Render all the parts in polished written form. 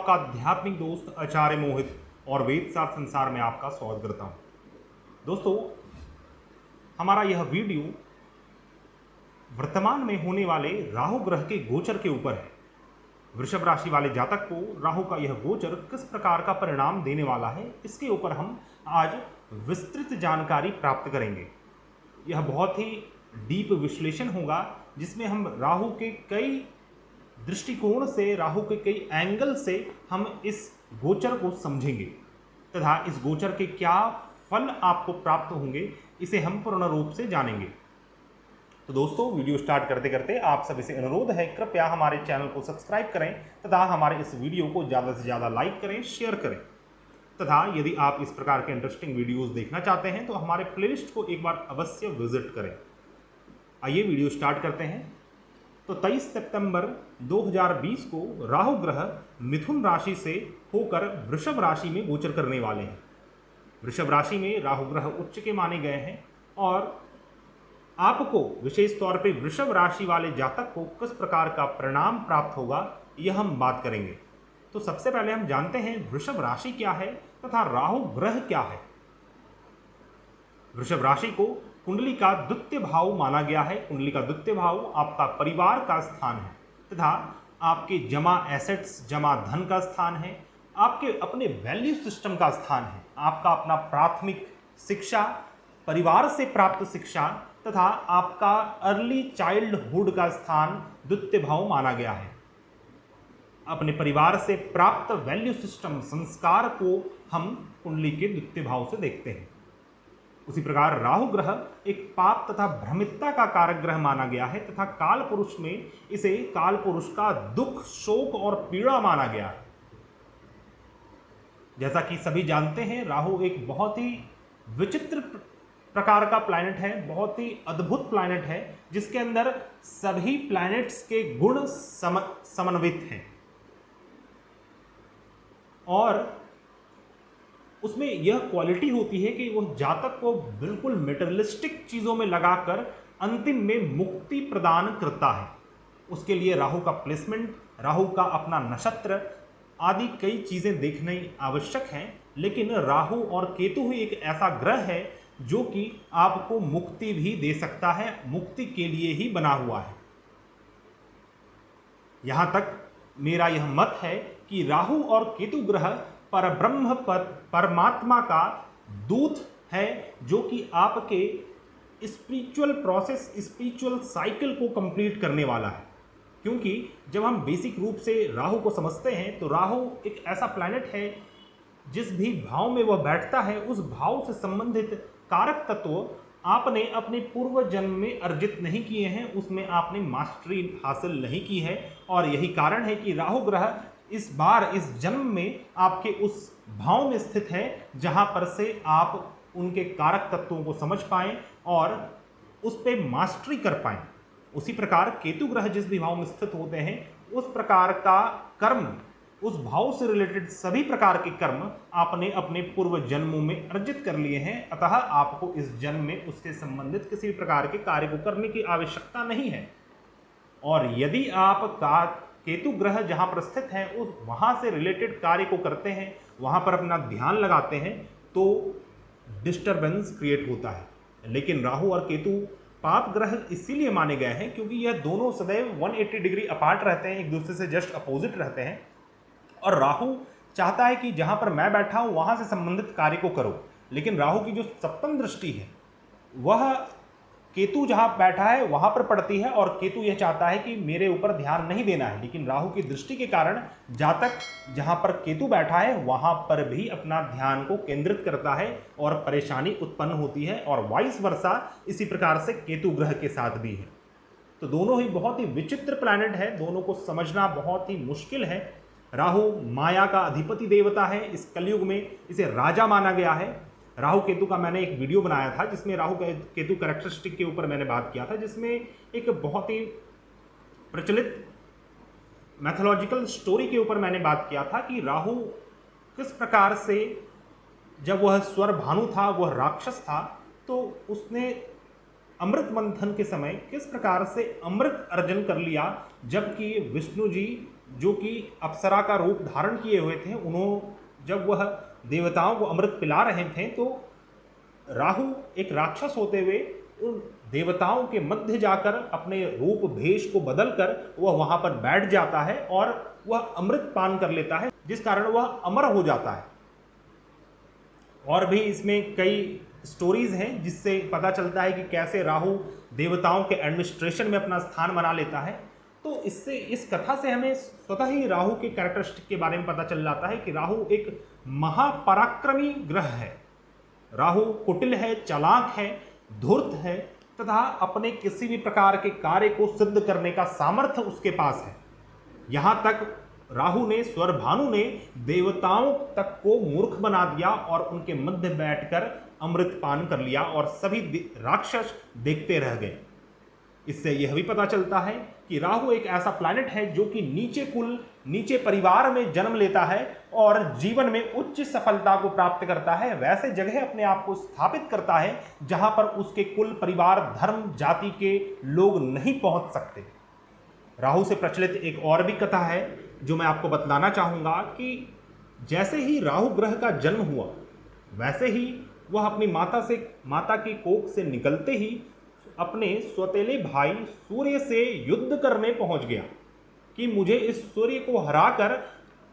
आपका आध्यात्मिक दोस्त आचार्य मोहित और वेदसार संसार में आपका स्वागत करता हूं। दोस्तों, हमारा यह वीडियो वर्तमान में होने वाले राहु ग्रह के गोचर के ऊपर है। वृषभ राशि वाले जातक को राहु का यह गोचर किस प्रकार का परिणाम देने वाला है, इसके ऊपर हम आज विस्तृत जानकारी प्राप्त करेंगे। यह बहुत ही डीप विश्लेषण होगा जिसमें हम राहु के कई दृष्टिकोण से, राहु के कई एंगल से हम इस गोचर को समझेंगे तथा इस गोचर के क्या फल आपको प्राप्त होंगे, इसे हम पूर्ण रूप से जानेंगे। तो दोस्तों, वीडियो स्टार्ट करते करते आप सभी से अनुरोध है, कृपया हमारे चैनल को सब्सक्राइब करें तथा हमारे इस वीडियो को ज़्यादा से ज़्यादा लाइक करें, शेयर करें तथा यदि आप इस प्रकार के इंटरेस्टिंग वीडियोस देखना चाहते हैं तो हमारे प्लेलिस्ट को एक बार अवश्य विजिट करें। आइए वीडियो स्टार्ट करते हैं। तो 23 सितंबर 2020 को राहु ग्रह मिथुन राशि से होकर वृषभ राशि में गोचर करने वाले हैं। वृषभ राशि में राहु ग्रह उच्च के माने गए हैं और आपको विशेष तौर पे वृषभ राशि वाले जातक को किस प्रकार का परिणाम प्राप्त होगा, यह हम बात करेंगे। तो सबसे पहले हम जानते हैं वृषभ राशि क्या है तथा राहु ग्रह क्या है। वृषभ राशि को कुंडली का द्वितीय भाव माना गया है। कुंडली का द्वितीय भाव आपका परिवार का स्थान है तथा आपके जमा एसेट्स, जमा धन का स्थान है, आपके अपने वैल्यू सिस्टम का स्थान है, आपका अपना प्राथमिक शिक्षा, परिवार से प्राप्त शिक्षा तथा आपका अर्ली चाइल्डहुड का स्थान द्वितीय भाव माना गया है। अपने परिवार से प्राप्त वैल्यू सिस्टम, संस्कार को हम कुंडली के द्वितीय भाव से देखते हैं। उसी प्रकार राहु ग्रह एक पाप तथा भ्रमितता का कारक ग्रह माना गया है तथा काल पुरुष में इसे काल पुरुष का दुख, शोक और पीड़ा माना गया है। जैसा कि सभी जानते हैं, राहु एक बहुत ही विचित्र प्रकार का प्लैनेट है, बहुत ही अद्भुत प्लैनेट है जिसके अंदर सभी प्लैनेट्स के गुण समन्वित हैं और उसमें यह क्वालिटी होती है कि वह जातक को बिल्कुल मेटेरियलिस्टिक चीज़ों में लगाकर अंतिम में मुक्ति प्रदान करता है। उसके लिए राहु का प्लेसमेंट, राहु का अपना नक्षत्र आदि कई चीज़ें देखनी आवश्यक हैं, लेकिन राहु और केतु ही एक ऐसा ग्रह है जो कि आपको मुक्ति भी दे सकता है, मुक्ति के लिए ही बना हुआ है। यहाँ तक मेरा यह मत है कि राहु और केतु ग्रह परब्रह्म परमात्मा का दूत है जो कि आपके स्पिरिचुअल प्रोसेस, स्पिरिचुअल साइकिल को कंप्लीट करने वाला है। क्योंकि जब हम बेसिक रूप से राहु को समझते हैं तो राहु एक ऐसा प्लैनेट है जिस भी भाव में वह बैठता है उस भाव से संबंधित कारक तत्व आपने अपने पूर्व जन्म में अर्जित नहीं किए हैं, उसमें आपने मास्टरी हासिल नहीं की है और यही कारण है कि राहु ग्रह इस बार इस जन्म में आपके उस भाव में स्थित है जहां पर से आप उनके कारक तत्वों को समझ पाएं और उस पर मास्टरी कर पाएं। उसी प्रकार केतु ग्रह जिस भी भाव में स्थित होते हैं उस प्रकार का कर्म, उस भाव से रिलेटेड सभी प्रकार के कर्म आपने अपने पूर्व जन्मों में अर्जित कर लिए हैं, अतः आपको इस जन्म में उससे संबंधित किसी भी प्रकार के कार्य को करने की आवश्यकता नहीं है। और यदि आप केतु ग्रह जहां पर स्थित है उस वहां से रिलेटेड कार्य को करते हैं, वहां पर अपना ध्यान लगाते हैं तो डिस्टरबेंस क्रिएट होता है। लेकिन राहु और केतु पाप ग्रह इसीलिए माने गए हैं क्योंकि यह दोनों सदैव 180 डिग्री अपार्ट रहते हैं, एक दूसरे से जस्ट अपोजिट रहते हैं और राहु चाहता है कि जहां पर मैं बैठा हूं वहां से संबंधित कार्य को करो, लेकिन राहु की जो सप्तम दृष्टि है वह केतु जहां बैठा है वहां पर पड़ती है और केतु यह चाहता है कि मेरे ऊपर ध्यान नहीं देना है, लेकिन राहु की दृष्टि के कारण जातक जहां पर केतु बैठा है वहां पर भी अपना ध्यान को केंद्रित करता है और परेशानी उत्पन्न होती है और वाइस वर्सा इसी प्रकार से केतु ग्रह के साथ भी है। तो दोनों ही बहुत ही विचित्र प्लैनेट है, दोनों को समझना बहुत ही मुश्किल है। राहु माया का अधिपति देवता है, इस कलयुग में इसे राजा माना गया है। राहु केतु का मैंने एक वीडियो बनाया था जिसमें राहु केतु कैरेक्टरिस्टिक के ऊपर मैंने बात किया था, जिसमें एक बहुत ही प्रचलित मैथोलॉजिकल स्टोरी के ऊपर मैंने बात किया था कि राहु किस प्रकार से, जब वह स्वर भानु था, वह राक्षस था, तो उसने अमृत मंथन के समय किस प्रकार से अमृत अर्जन कर लिया, जबकि विष्णु जी जो कि अप्सरा का रूप धारण किए हुए थे, उन्होंने जब वह देवताओं को अमृत पिला रहे थे तो राहु एक राक्षस होते हुए उन देवताओं के मध्य जाकर अपने रूप भेष को बदलकर वह वहां पर बैठ जाता है और वह अमृत पान कर लेता है, जिस कारण वह अमर हो जाता है। और भी इसमें कई स्टोरीज हैं जिससे पता चलता है कि कैसे राहु देवताओं के एडमिनिस्ट्रेशन में अपना स्थान बना लेता है। तो इससे, इस कथा से हमें स्वतः ही राहु के कैरेक्टरिस्टिक के बारे में पता चल जाता है कि राहु एक महापराक्रमी ग्रह है। राहु कुटिल है, चालाक है, धूर्त है तथा अपने किसी भी प्रकार के कार्य को सिद्ध करने का सामर्थ्य उसके पास है। यहां तक राहु ने, स्वर भानु ने देवताओं तक को मूर्ख बना दिया और उनके मध्य बैठकर अमृत पान कर लिया और सभी राक्षस देखते रह गए। इससे यह भी पता चलता है कि राहु एक ऐसा प्लैनेट है जो कि नीचे कुल, नीचे परिवार में जन्म लेता है और जीवन में उच्च सफलता को प्राप्त करता है। वैसे जगह अपने आप को स्थापित करता है जहां पर उसके कुल, परिवार, धर्म, जाति के लोग नहीं पहुंच सकते। राहु से प्रचलित एक और भी कथा है जो मैं आपको बतलाना चाहूंगा कि जैसे ही राहु ग्रह का जन्म हुआ वैसे ही वह अपनी माता की कोख से निकलते ही अपने सौतेले भाई सूर्य से युद्ध करने पहुंच गया कि मुझे इस सूर्य को हराकर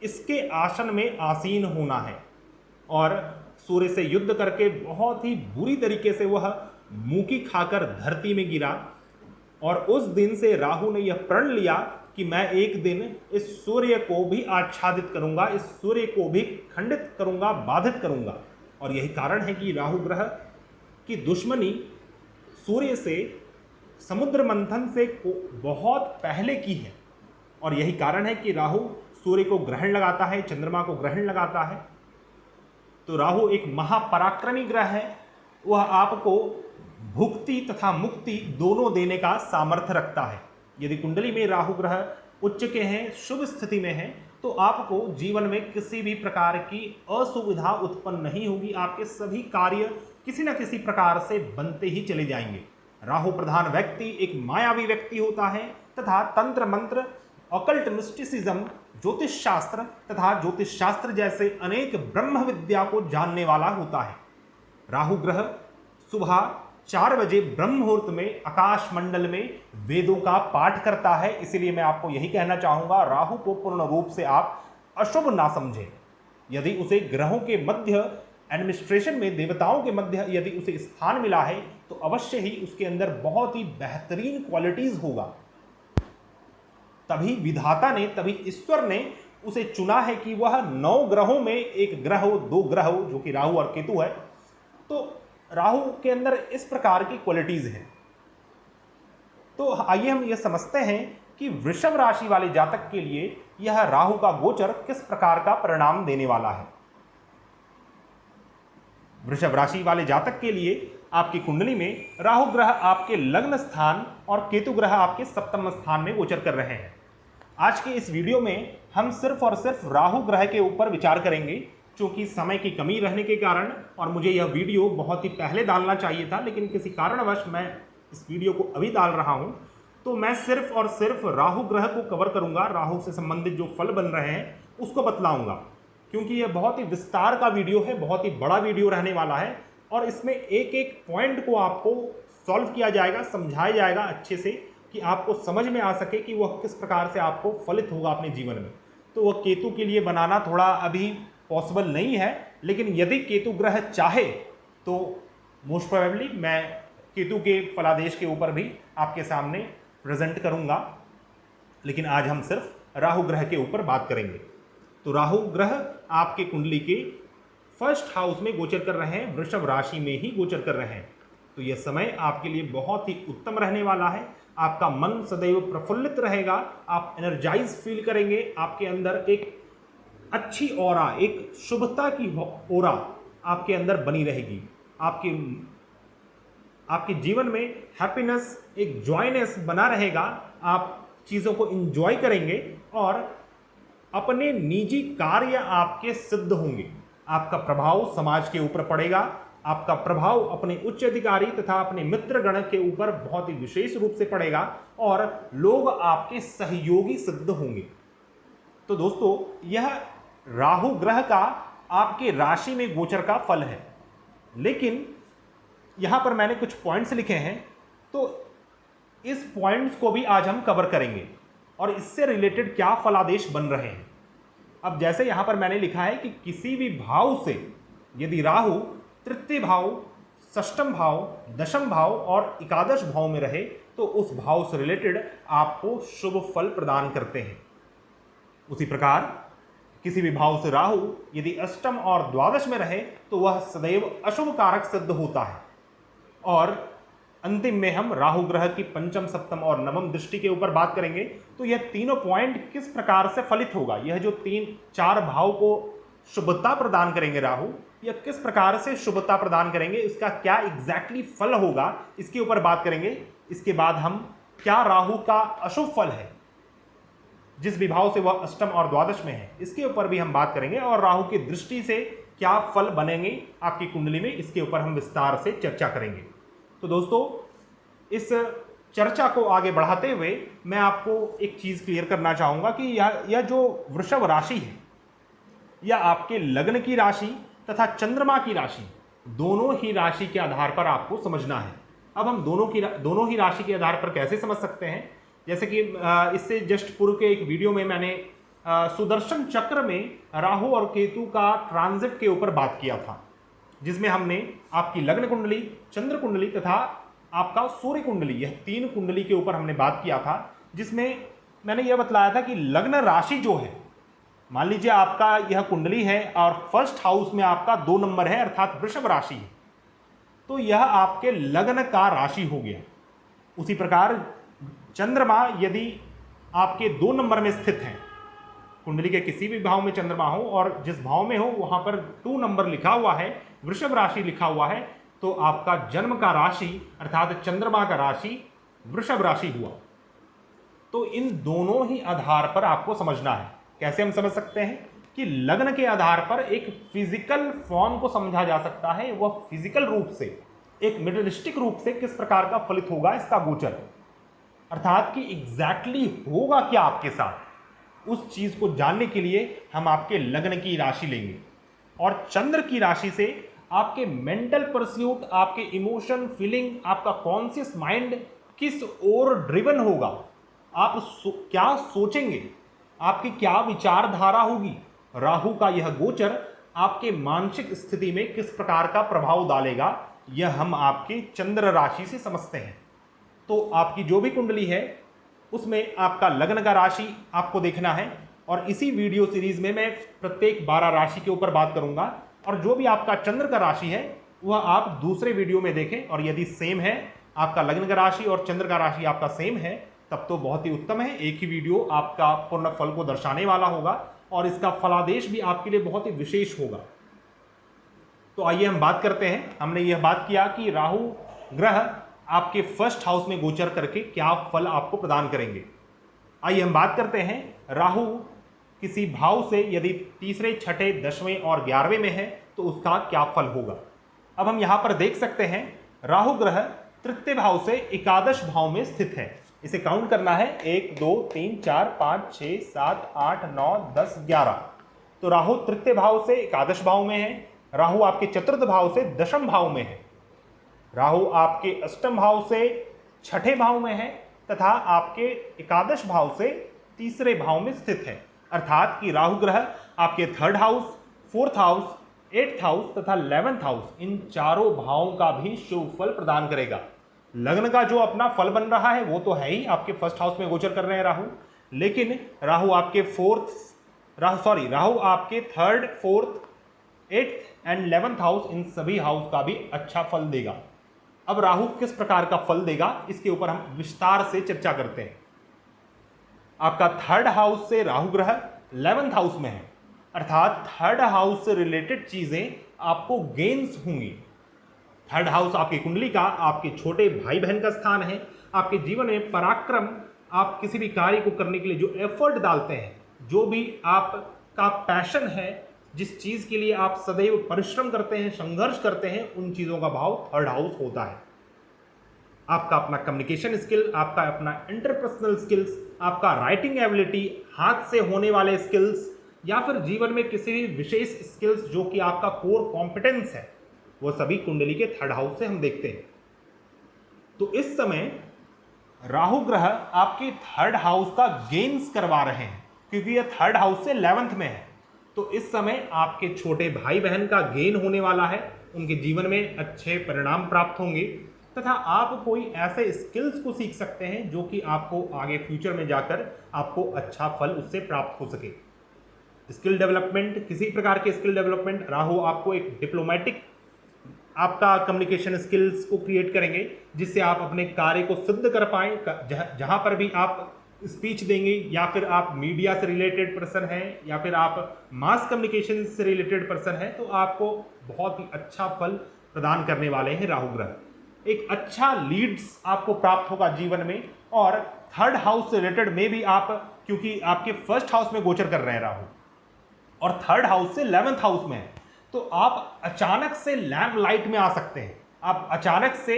इसके आसन में आसीन होना है। और सूर्य से युद्ध करके बहुत ही बुरी तरीके से वह मुंकी खाकर धरती में गिरा। और उस दिन से राहु ने यह प्रण लिया कि मैं एक दिन इस सूर्य को भी आच्छादित करूंगा, इस सूर्य को भी खंडित करूंगा, बाधित करूंगा। और यही कारण है कि राहु ग्रह की दुश्मनी सूर्य से, समुद्र मंथन से बहुत पहले की है। और यही कारण है कि राहु सूर्य को ग्रहण लगाता है, चंद्रमा को ग्रहण लगाता है। तो राहु एक महापराक्रमी ग्रह है। वह आपको भुक्ति तथा मुक्ति दोनों देने का सामर्थ्य रखता है। यदि कुंडली में राहु ग्रह उच्च के हैं, शुभ स्थिति में है, तो आपको जीवन में किसी भी प्रकार की असुविधा उत्पन्न नहीं होगी। आपके सभी कार्य किसी न किसी प्रकार से बनते ही चले जाएंगे। राहु प्रधान व्यक्ति एक मायावी व्यक्ति होता है तथा तंत्र मंत्र, ऑकल्ट मिस्टिसिज्म, ज्योतिष शास्त्र तथा ज्योतिष शास्त्र जैसे अनेक ब्रह्म विद्या को जानने वाला होता है। राहु ग्रह सुबह 4 बजे ब्रह्म मुहूर्त में आकाश मंडल में वेदों का पाठ करता है। इसलिए मैं आपको यही कहना चाहूंगा, राहु को पूर्ण रूप से आप अशुभ ना समझें। यदि उसे ग्रहों के मध्य, एडमिनिस्ट्रेशन में देवताओं के मध्य यदि उसे स्थान मिला है तो अवश्य ही उसके अंदर बहुत ही बेहतरीन क्वालिटीज होगा। तभी विधाता ने, तभी ईश्वर ने उसे चुना है कि वह 9 ग्रहों में एक ग्रह हो, 2 ग्रह हो, जो कि राहु और केतु है। तो राहु के अंदर इस प्रकार की क्वालिटीज हैं। तो आइए हम यह समझते हैं कि वृषभ राशि वाले जातक के लिए यह राहु का गोचर किस प्रकार का परिणाम देने वाला है। वृषभ राशि वाले जातक के लिए आपकी कुंडली में राहु ग्रह आपके लग्न स्थान और केतु ग्रह आपके सप्तम स्थान में गोचर कर रहे हैं। आज के इस वीडियो में हम सिर्फ और सिर्फ राहु ग्रह के ऊपर विचार करेंगे, क्योंकि समय की कमी रहने के कारण और मुझे यह वीडियो बहुत ही पहले डालना चाहिए था, लेकिन किसी कारणवश मैं इस वीडियो को अभी डाल रहा हूं। तो मैं सिर्फ और सिर्फ राहु ग्रह को कवर करूंगा, राहु से संबंधित जो फल बन रहे हैं उसको बतलाऊंगा, क्योंकि यह बहुत ही विस्तार का वीडियो है, बहुत ही बड़ा वीडियो रहने वाला है और इसमें एक एक पॉइंट को आपको सॉल्व किया जाएगा, समझाया जाएगा अच्छे से, कि आपको समझ में आ सके कि वह किस प्रकार से आपको फलित होगा अपने जीवन में। तो वह केतु के लिए बनाना थोड़ा अभी पॉसिबल नहीं है, लेकिन यदि केतु ग्रह चाहे तो मोस्ट प्रोबेबली मैं केतु के फलादेश के ऊपर भी आपके सामने प्रेजेंट करूंगा। लेकिन आज हम सिर्फ राहु ग्रह के ऊपर बात करेंगे। तो राहु ग्रह आपके कुंडली के फर्स्ट हाउस में गोचर कर रहे हैं, वृषभ राशि में ही गोचर कर रहे हैं। तो यह समय आपके लिए बहुत ही उत्तम रहने वाला है। आपका मन सदैव प्रफुल्लित रहेगा, आप एनर्जाइज फील करेंगे, आपके अंदर एक अच्छी ऑरा, एक शुभता की ऑरा आपके अंदर बनी रहेगी। आपके जीवन में हैप्पीनेस, एक जॉयनेस बना रहेगा। आप चीज़ों को एंजॉय करेंगे और अपने निजी कार्य आपके सिद्ध होंगे। आपका प्रभाव समाज के ऊपर पड़ेगा, आपका प्रभाव अपने उच्च अधिकारी तथा अपने मित्रगण के ऊपर बहुत ही विशेष रूप से पड़ेगा और लोग आपके सहयोगी सिद्ध होंगे। तो दोस्तों यह राहु ग्रह का आपके राशि में गोचर का फल है, लेकिन यहां पर मैंने कुछ पॉइंट्स लिखे हैं, तो इस पॉइंट्स को भी आज हम कवर करेंगे और इससे रिलेटेड क्या फलादेश बन रहे हैं। अब जैसे यहां पर मैंने लिखा है कि किसी भी भाव से यदि राहु तृतीय भाव, षष्ठम भाव, दशम भाव और एकादश भाव में रहे तो उस भाव से रिलेटेड आपको शुभ फल प्रदान करते हैं। उसी प्रकार किसी भी भाव से राहु यदि अष्टम और द्वादश में रहे तो वह सदैव अशुभ कारक सिद्ध होता है। और अंतिम में हम राहु ग्रह की पंचम, सप्तम और नवम दृष्टि के ऊपर बात करेंगे। तो यह तीनों पॉइंट किस प्रकार से फलित होगा, यह जो 3-4 भाव को शुभता प्रदान करेंगे राहु, यह किस प्रकार से शुभता प्रदान करेंगे, इसका क्या एग्जैक्टली फल होगा, इसके ऊपर बात करेंगे। इसके बाद हम क्या राहु का अशुभ फल है जिस विभाव से वह अष्टम और द्वादश में है, इसके ऊपर भी हम बात करेंगे। और राहु की दृष्टि से क्या फल बनेंगे आपकी कुंडली में, इसके ऊपर हम विस्तार से चर्चा करेंगे। तो दोस्तों इस चर्चा को आगे बढ़ाते हुए मैं आपको एक चीज क्लियर करना चाहूंगा कि यह जो वृषभ राशि है, यह आपके लग्न की राशि तथा चंद्रमा की राशि, दोनों ही राशि के आधार पर आपको समझना है। अब हम दोनों ही राशि के आधार पर कैसे समझ सकते हैं, जैसे कि इससे जस्ट पूर्व के एक वीडियो में मैंने सुदर्शन चक्र में राहु और केतु का ट्रांजिट के ऊपर बात किया था, जिसमें हमने आपकी लग्न कुंडली, चंद्र कुंडली तथा आपका सूर्य कुंडली, यह 3 कुंडली के ऊपर हमने बात किया था, जिसमें मैंने यह बतलाया था कि लग्न राशि जो है, मान लीजिए आपका यह कुंडली है और फर्स्ट हाउस में आपका 2 नंबर है अर्थात वृषभ राशि है, तो यह आपके लग्न का राशि हो गया। उसी प्रकार चंद्रमा यदि आपके 2 नंबर में स्थित है, कुंडली के किसी भी भाव में चंद्रमा हो और जिस भाव में हो वहां पर 2 नंबर लिखा हुआ है, वृषभ राशि लिखा हुआ है, तो आपका जन्म का राशि अर्थात चंद्रमा का राशि वृषभ राशि हुआ। तो इन दोनों ही आधार पर आपको समझना है। कैसे हम समझ सकते हैं कि लग्न के आधार पर एक फिजिकल फॉर्म को समझा जा सकता है, वह फिजिकल रूप से, एक मेटेरियलिस्टिक रूप से किस प्रकार का फलित होगा इसका गोचर, अर्थात कि एग्जैक्टली होगा क्या आपके साथ, उस चीज को जानने के लिए हम आपके लग्न की राशि लेंगे। और चंद्र की राशि से आपके मेंटल परस्यूट, आपके इमोशन, फीलिंग, आपका कॉन्शियस माइंड किस ओर ड्रिवन होगा, आप क्या सोचेंगे, आपकी क्या विचारधारा होगी, राहु का यह गोचर आपके मानसिक स्थिति में किस प्रकार का प्रभाव डालेगा, यह हम आपके चंद्र राशि से समझते हैं। तो आपकी जो भी कुंडली है उसमें आपका लग्न का राशि आपको देखना है, और इसी वीडियो सीरीज में मैं प्रत्येक 12 राशि के ऊपर बात करूंगा, और जो भी आपका चंद्र का राशि है वह आप दूसरे वीडियो में देखें। और यदि सेम है, आपका लग्न का राशि और चंद्र का राशि आपका सेम है, तब तो बहुत ही उत्तम है, एक ही वीडियो आपका पूर्ण फल को दर्शाने वाला होगा और इसका फलादेश भी आपके लिए बहुत ही विशेष होगा। तो आइए हम बात करते हैं। हमने यह बात किया कि राहु ग्रह आपके फर्स्ट हाउस में गोचर करके क्या फल आपको प्रदान करेंगे। आइए हम बात करते हैं, राहु किसी भाव से यदि तीसरे, छठे, 10वें और 11वें में है तो उसका क्या फल होगा। अब हम यहां पर देख सकते हैं राहु ग्रह तृतीय भाव से एकादश भाव में स्थित है। इसे काउंट करना है 1 2 3 4 5 6 7 8 9 10 11। तो राहु तृतीय भाव से एकादश भाव में है, राहु आपके चतुर्थ भाव से दशम भाव में है, राहु आपके अष्टम भाव से छठे भाव में है तथा आपके एकादश भाव से तीसरे भाव में स्थित है। अर्थात कि राहु ग्रह आपके 3rd house, 4th house, 8th house तथा 11th हाउस, इन चारों भावों का भी शुभ फल प्रदान करेगा। लग्न का जो अपना फल बन रहा है वो तो है ही, आपके फर्स्ट हाउस में गोचर कर रहे हैं राहु, लेकिन राहु आपके राहु आपके 3rd, 4th, 8th and 11th house, इन सभी हाउस का भी अच्छा फल देगा। अब राहु किस प्रकार का फल देगा इसके ऊपर हम विस्तार से चर्चा करते हैं। आपका 3rd हाउस से राहु ग्रह 11th हाउस में है, अर्थात 3rd हाउस से रिलेटेड चीजें आपको गेन्स होंगी। 3rd हाउस आपकी कुंडली का आपके छोटे भाई बहन का स्थान है। आपके जीवन में पराक्रम, आप किसी भी कार्य को करने के लिए जो एफर्ट डालते हैं, जो भी आपका पैशन है, जिस चीज के लिए आप सदैव परिश्रम करते हैं, संघर्ष करते हैं, उन चीजों का भाव 3rd हाउस होता है। आपका अपना कम्युनिकेशन स्किल, आपका अपना इंटरपर्सनल स्किल्स, आपका राइटिंग एबिलिटी, हाथ से होने वाले स्किल्स, या फिर जीवन में किसी भी विशेष स्किल्स जो कि आपका कोर कॉम्पिटेंस है, वो सभी कुंडली के थर्ड हाउस से हम देखते हैं। तो इस समय राहु ग्रह आपके थर्ड हाउस का गेन्स करवा रहे हैं, क्योंकि यह थर्ड हाउस से 11th में है। तो इस समय आपके छोटे भाई बहन का गेन होने वाला है, उनके जीवन में अच्छे परिणाम प्राप्त होंगे, तथा आप कोई ऐसे स्किल्स को सीख सकते हैं जो कि आपको आगे फ्यूचर में जाकर आपको अच्छा फल उससे प्राप्त हो सके। स्किल डेवलपमेंट, किसी प्रकार के स्किल डेवलपमेंट, राहु आपको एक डिप्लोमेटिक आपका कम्युनिकेशन स्किल्स को क्रिएट करेंगे, जिससे आप अपने कार्य को सिद्ध कर पाएं। जहां पर भी आप स्पीच देंगे, या फिर आप मीडिया से रिलेटेड पर्सन हैं, या फिर आप मास कम्युनिकेशन से रिलेटेड पर्सन हैं, तो आपको बहुत ही अच्छा फल प्रदान करने वाले हैं राहु ग्रह। एक अच्छा लीड्स आपको प्राप्त होगा जीवन में, और थर्ड हाउस से रिलेटेड में भी आप, क्योंकि आपके फर्स्ट हाउस में गोचर कर रहे हैं राहु और थर्ड हाउस से 11th हाउस में है, तो आप अचानक से लैम्प लाइट में आ सकते हैं। आप अचानक से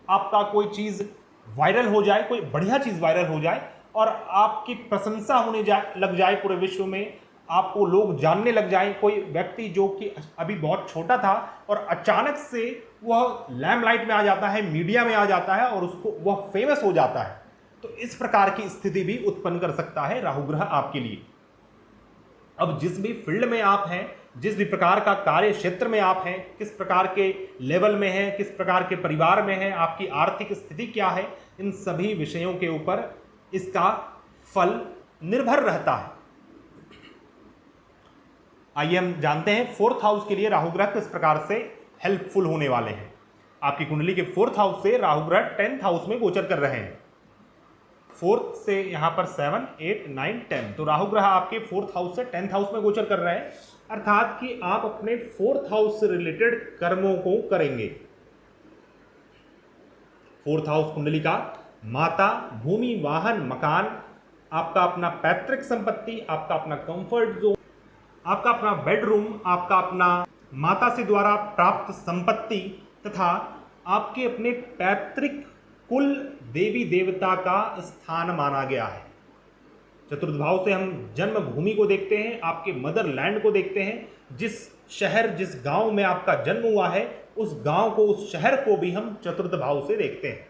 आपका कोई चीज़ वायरल हो जाए, कोई बढ़िया चीज़ वायरल हो जाए और आपकी प्रशंसा होने लग जाए पूरे विश्व में, आपको लोग जानने लग जाएं। कोई व्यक्ति जो कि अभी बहुत छोटा था और अचानक से वह लैम्पलाइट में आ जाता है, मीडिया में आ जाता है और उसको वह फेमस हो जाता है। तो इस प्रकार की स्थिति भी उत्पन्न कर सकता है राहु ग्रह आपके लिए। अब जिस भी फील्ड में आप हैं, जिस भी प्रकार का कार्य क्षेत्र में आप हैं, किस प्रकार के लेवल में हैं, किस प्रकार के परिवार में हैं, आपकी आर्थिक स्थिति क्या है, इन सभी विषयों के ऊपर इसका फल निर्भर रहता है। आइए हम जानते हैं 4th हाउस के लिए राहु ग्रह किस प्रकार से हेल्पफुल होने वाले हैं। आपकी कुंडली के 4th हाउस से राहु ग्रह 10th हाउस में गोचर कर रहे हैं। 4th से यहां पर 7, 8, 9, 10, तो राहु ग्रह आपके 4th हाउस से 10th हाउस में गोचर कर रहे हैं, अर्थात कि आप अपने 4th हाउस से रिलेटेड कर्मों को करेंगे। 4th हाउस कुंडली का माता, भूमि, वाहन, मकान, आपका अपना पैतृक संपत्ति, आपका अपना कंफर्ट जोन, आपका अपना बेडरूम, आपका अपना माता से द्वारा प्राप्त संपत्ति, तथा आपके अपने पैतृक कुल देवी देवता का स्थान माना गया है। चतुर्थ भाव से हम जन्म भूमि को देखते हैं, आपके मदर लैंड को देखते हैं। जिस शहर, जिस गांव में आपका जन्म हुआ है, उस गांव को, उस शहर को भी हम चतुर्थ भाव से देखते हैं।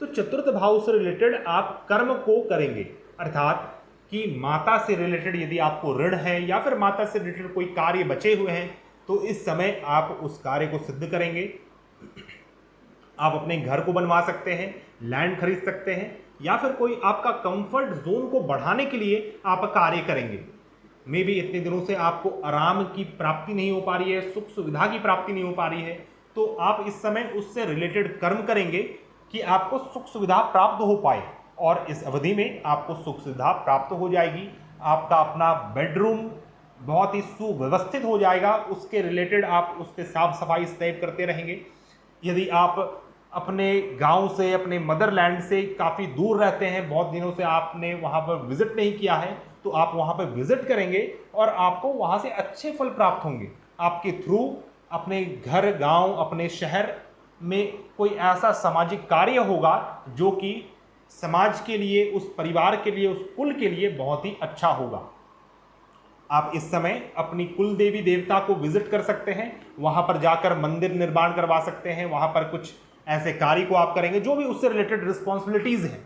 तो चतुर्थ भाव से रिलेटेड आप कर्म को करेंगे, अर्थात कि माता से रिलेटेड यदि आपको ऋण है या फिर माता से रिलेटेड कोई कार्य बचे हुए हैं, तो इस समय आप उस कार्य को सिद्ध करेंगे। आप अपने घर को बनवा सकते हैं, लैंड खरीद सकते हैं, या फिर कोई आपका कंफर्ट जोन को बढ़ाने के लिए आप कार्य करेंगे। मे भी इतने दिनों से आपको आराम की प्राप्ति नहीं हो पा रही है, सुख सुविधा की प्राप्ति नहीं हो पा रही है, तो आप इस समय उससे रिलेटेड कर्म करेंगे कि आपको सुख सुविधा प्राप्त हो पाए, और इस अवधि में आपको सुख सुविधा प्राप्त हो जाएगी। आपका अपना बेडरूम बहुत ही सुव्यवस्थित हो जाएगा, उसके रिलेटेड आप उसके साफ सफाई स्टेप करते रहेंगे। यदि आप अपने गांव से, अपने मदरलैंड से काफ़ी दूर रहते हैं, बहुत दिनों से आपने वहां पर विजिट नहीं किया है, तो आप वहां पर विजिट करेंगे और आपको वहां से अच्छे फल प्राप्त होंगे। आपके थ्रू अपने घर, गांव, अपने शहर में कोई ऐसा सामाजिक कार्य होगा जो कि समाज के लिए, उस परिवार के लिए, उस कुल के लिए बहुत ही अच्छा होगा। आप इस समय अपनी कुल देवी देवता को विजिट कर सकते हैं, वहां पर जाकर मंदिर निर्माण करवा सकते हैं, वहां पर कुछ ऐसे कार्य को आप करेंगे जो भी उससे रिलेटेड रिस्पॉन्सिबिलिटीज हैं।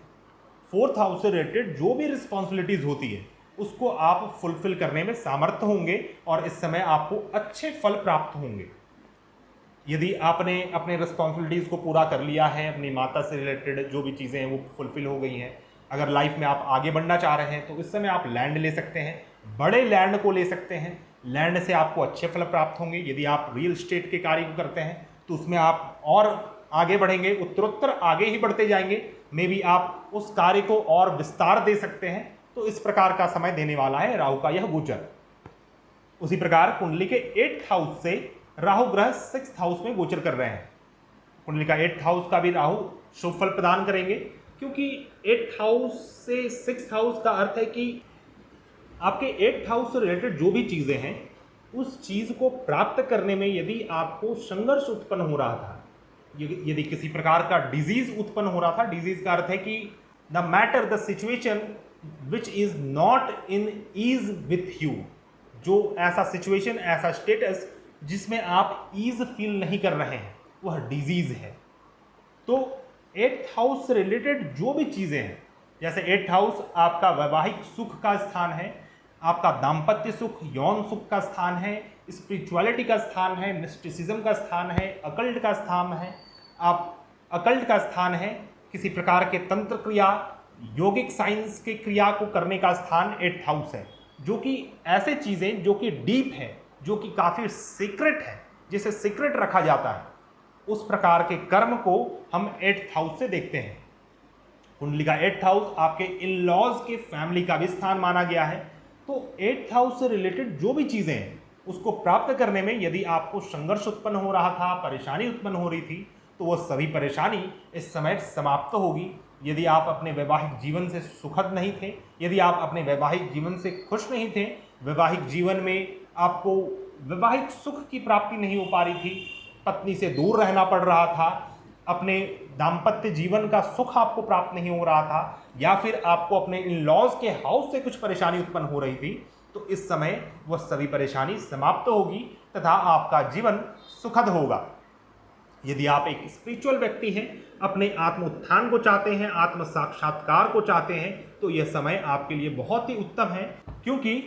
4th हाउस से रिलेटेड जो भी रिस्पॉन्सिबिलिटीज होती है उसको आप फुलफिल करने में सामर्थ्य होंगे और इस समय आपको अच्छे फल प्राप्त होंगे। यदि आपने अपने रिस्पॉन्सिबिलिटीज को पूरा कर लिया है, अपनी माता से रिलेटेड जो भी चीज़ें हैं वो फुलफिल हो गई हैं, अगर लाइफ में आप आगे बढ़ना चाह रहे हैं तो इस समय आप लैंड ले सकते हैं, बड़े लैंड को ले सकते हैं। लैंड से आपको अच्छे फल प्राप्त होंगे। यदि आप रियल एस्टेट के कार्य को करते हैं तो उसमें आप और आगे बढ़ेंगे, उत्तरोत्तर आगे ही बढ़ते जाएंगे। मे बी आप उस कार्य को और विस्तार दे सकते हैं। तो इस प्रकार का समय देने वाला है राहु का यह गोचर। उसी प्रकार कुंडली के 8th हाउस से राहु ग्रह 6th हाउस में गोचर कर रहे हैं। कुंडली का 8th हाउस का भी राहु शुभ फल प्रदान करेंगे, क्योंकि 8th हाउस से 6th हाउस का अर्थ है कि आपके 8th हाउस से रिलेटेड जो भी चीज़ें हैं उस चीज़ को प्राप्त करने में यदि आपको संघर्ष उत्पन्न हो रहा था, यदि किसी प्रकार का डिजीज उत्पन्न हो रहा था, डिजीज का अर्थ है कि the matter, the situation which is not in ease with you, जो ऐसा सिचुएशन, ऐसा स्टेटस जिसमें आप ईज फील नहीं कर रहे हैं, वह डिजीज है। तो 8th हाउस से रिलेटेड जो भी चीज़ें हैं, जैसे 8th हाउस आपका वैवाहिक सुख का स्थान है, आपका दाम्पत्य सुख, यौन सुख का स्थान है, स्पिरिचुअलिटी का स्थान है, मिस्टिसिज्म का स्थान है, अकल्ट का स्थान है, आप अकल्ट का स्थान है, किसी प्रकार के तंत्र क्रिया, योगिक साइंस के क्रिया को करने का स्थान 8th हाउस है, जो कि ऐसे चीज़ें जो कि डीप है, जो कि काफ़ी सीक्रेट है, जिसे सीक्रेट रखा जाता है, उस प्रकार के कर्म को हम 8th हाउस से देखते हैं। कुंडली का 8th हाउस आपके इन लॉज के फैमिली का भी स्थान माना गया है। तो 8th हाउस से रिलेटेड जो भी चीज़ें हैं उसको प्राप्त करने में यदि आपको संघर्ष उत्पन्न हो रहा था, परेशानी उत्पन्न हो रही थी, तो वह सभी परेशानी इस समय समाप्त होगी। यदि आप अपने वैवाहिक जीवन से सुखद नहीं थे, यदि आप अपने वैवाहिक जीवन से खुश नहीं थे, वैवाहिक जीवन में आपको वैवाहिक सुख की प्राप्ति नहीं हो पा रही थी, पत्नी से दूर रहना पड़ रहा था, अपने दाम्पत्य जीवन का सुख आपको प्राप्त नहीं हो रहा था, या फिर आपको अपने इन लॉज के हाउस से कुछ परेशानी उत्पन्न हो रही थी, तो इस समय वह सभी परेशानी समाप्त होगी तथा आपका जीवन सुखद होगा। यदि आप एक स्पिरिचुअल व्यक्ति हैं, अपने आत्म उत्थान को चाहते हैं, आत्म साक्षात्कार को चाहते हैं, तो यह समय आपके लिए बहुत ही उत्तम है, क्योंकि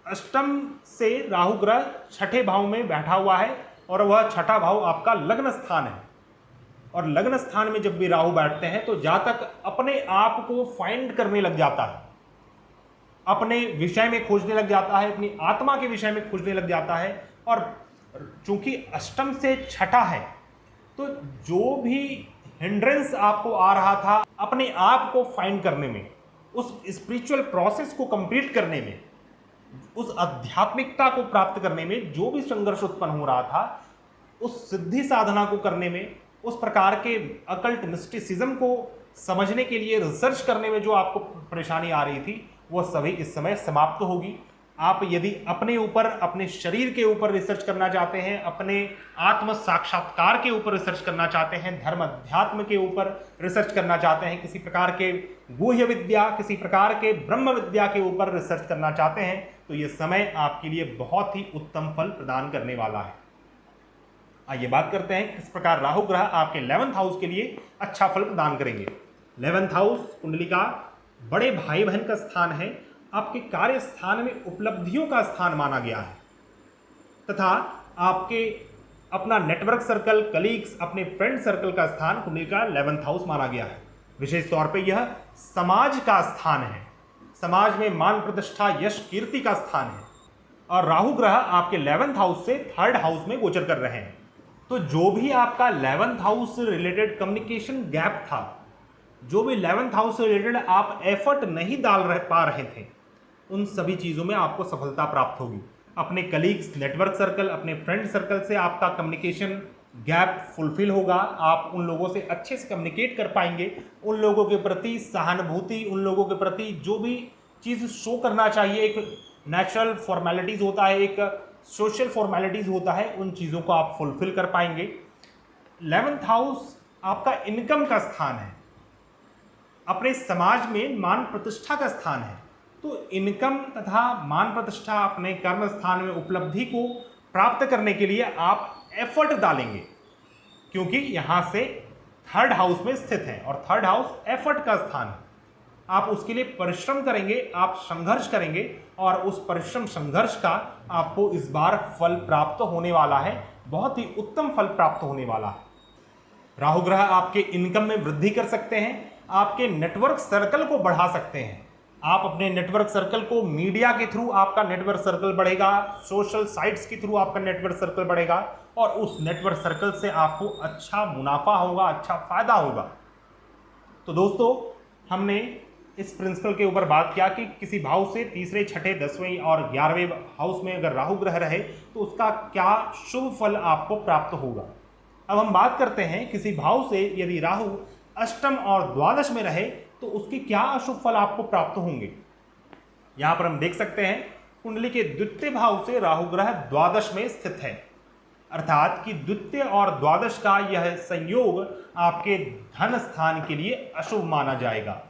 अष्टम से राहु ग्रह 6ठे भाव में बैठा हुआ है और वह 6ठा भाव आपका लग्न स्थान है। और लग्न स्थान में जब भी राहु बैठते हैं तो जातक अपने आप को फाइंड करने लग जाता है, अपने विषय में खोजने लग जाता है, अपनी आत्मा के विषय में खोजने लग जाता है। और चूंकि अष्टम से 6ठा है, तो जो भी हिंड्रेंस आपको आ रहा था अपने आप को फाइंड करने में, उस स्पिरिचुअल प्रोसेस को कंप्लीट करने में, उस आध्यात्मिकता को प्राप्त करने में जो भी संघर्ष उत्पन्न हो रहा था, उस सिद्धि साधना को करने में, उस प्रकार के अकल्ट मिस्टिसिज्म को समझने के लिए रिसर्च करने में जो आपको परेशानी आ रही थी, वह सभी इस समय समाप्त होगी। आप यदि अपने ऊपर, अपने शरीर के ऊपर रिसर्च करना चाहते हैं, अपने आत्म साक्षात्कार के ऊपर रिसर्च करना चाहते हैं, धर्म अध्यात्म के ऊपर रिसर्च करना चाहते हैं, किसी प्रकार के गुह्य विद्या, किसी प्रकार के ब्रह्म विद्या के ऊपर रिसर्च करना चाहते हैं, तो यह समय आपके लिए बहुत ही उत्तम फल प्रदान करने वाला है। आइए बात करते हैं किस प्रकार राहु ग्रह आपके 11th हाउस के लिए अच्छा फल प्रदान करेंगे। 11th हाउस कुंडली का बड़े भाई बहन का स्थान है, आपके कार्य स्थान में उपलब्धियों का स्थान माना गया है, तथा आपके अपना नेटवर्क सर्कल, कलीग्स, अपने फ्रेंड सर्कल का स्थान कुंडली का 11th हाउस माना गया है। विशेष तौर पे यह समाज का स्थान है, समाज में मान प्रतिष्ठा, यश, कीर्ति का स्थान है। और राहु ग्रह आपके 11th हाउस से 3rd हाउस में गोचर कर रहे हैं। तो जो भी आपका 11th हाउस से रिलेटेड कम्युनिकेशन गैप था, जो भी 11th हाउस से रिलेटेड आप एफर्ट नहीं डाल पा रहे थे, उन सभी चीज़ों में आपको सफलता प्राप्त होगी। अपने कलीग्स, नेटवर्क सर्कल, अपने फ्रेंड सर्कल से आपका कम्युनिकेशन गैप फुलफिल होगा। आप उन लोगों से अच्छे से कम्युनिकेट कर पाएंगे, उन लोगों के प्रति सहानुभूति, उन लोगों के प्रति जो भी चीज़ शो करना चाहिए, एक नेचुरल फॉर्मेलिटीज़ होता है, एक सोशल फॉर्मेलिटीज़ होता है, उन चीज़ों को आप फुलफिल कर पाएंगे। 11th हाउस आपका इनकम का स्थान है, अपने समाज में मान प्रतिष्ठा का स्थान है। तो इनकम तथा मान प्रतिष्ठा, अपने कर्म स्थान में उपलब्धि को प्राप्त करने के लिए आप एफर्ट डालेंगे, क्योंकि यहाँ से 3rd हाउस में स्थित है और 3rd हाउस एफर्ट का स्थान है। आप उसके लिए परिश्रम करेंगे, आप संघर्ष करेंगे और उस परिश्रम संघर्ष का आपको इस बार फल प्राप्त होने वाला है, बहुत ही उत्तम फल प्राप्त होने वाला है। राहु ग्रह आपके इनकम में वृद्धि कर सकते हैं, आपके नेटवर्क सर्कल को बढ़ा सकते हैं। आप अपने नेटवर्क सर्कल को, मीडिया के थ्रू आपका नेटवर्क सर्कल बढ़ेगा, सोशल साइट्स के थ्रू आपका नेटवर्क सर्कल बढ़ेगा और उस नेटवर्क सर्कल से आपको अच्छा मुनाफा होगा, अच्छा फायदा होगा। तो दोस्तों, हमने इस प्रिंसिपल के ऊपर बात किया कि किसी भाव से 3रे, 6ठे, 10वें और 11वें हाउस में अगर राहु ग्रह रहे तो उसका क्या शुभ फल आपको प्राप्त होगा। अब हम बात करते हैं किसी भाव से यदि राहु अष्टम और द्वादश में रहे तो उसके क्या अशुभ फल आपको प्राप्त होंगे। यहां पर हम देख सकते हैं कुंडली के द्वितीय भाव से राहु ग्रह द्वादश में स्थित है अर्थात कि द्वितीय और द्वादश का यह संयोग आपके धन स्थान के लिए अशुभ माना जाएगा।